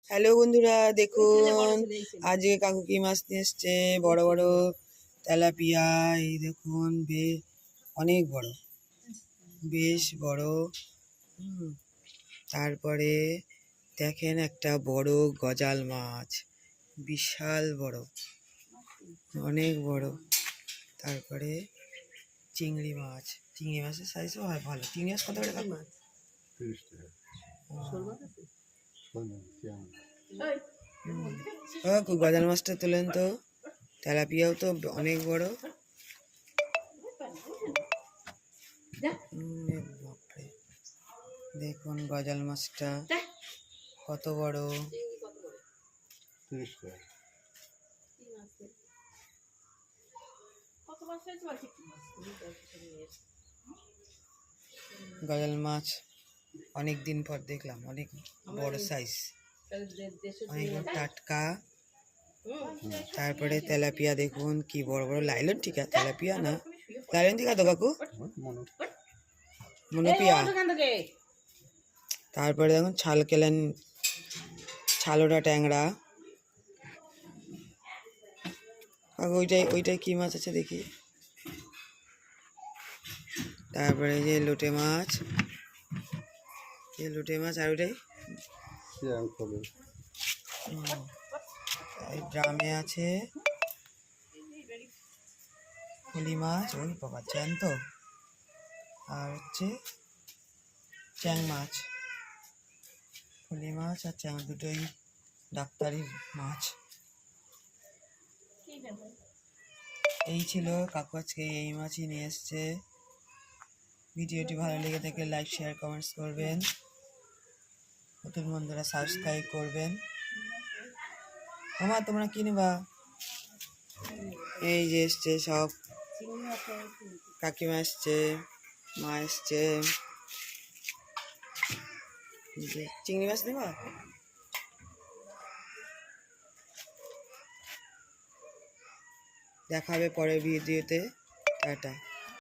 Hello বন্ধুরা, দেখুন আজকে কাকু কি মাছ নিয়ে এসছে। বড় বড় তেলাপিয়া। এই দেখুন অনেক বড়, বেশ বড়। তারপরে দেখেন একটা বড় গজাল মাছ, বিশাল বড়, অনেক বড়। তারপরে চিংড়ি মাছের সাইজও হয় ভালো। চিংড়ি মাছ কত করে কাকু? 30 টাকা। গজাল মাছটা তোলেন তো। তেলাপিয়াও তো অনেক বড়। দেখুন গজাল মাছটা কত বড়। 30 টাকা। গজাল মাছ অনেক দিন পর দেখলাম, অনেক বড় সাইজ, অনেক টাটকা। তারপরে তেলাপিয়া দেখুন কি বড় বড়। লাইলন টিকা তেলাপিয়া না, লাইলন টিকা তো কাকু, মনোপিয়া। তারপরে দেখুন ছালোটা ট্যাংরা। কাকু ওইটাই কি মাছ আছে দেখি। তারপরে যে লোটে মাছ, আর ওইটাই ড্রামে আছে ফুলি মাছ। ওই বাবা, জ্যান্ত। আর হচ্ছে চ্যাং মাছ, ফুলি মাছ আর চ্যাং দুটোই ডাক্তারি মাছ। এই ছিল কাকু আজকে এই মাছই নিয়ে এসছে। ভিডিওটি ভালো লেগে থাকলে লাইক, শেয়ার, কমেন্টস করবেন। নতুন বন্ধুরা সাবস্ক্রাইব করবেন। মামা তোমরা কি নেবা? এই যে এসছে সব, কাকিমা এসছে, মা এসছে। চিংড়ি মাছ নেবা? দেখা হবে পরের ভিডিওতে। টাটা।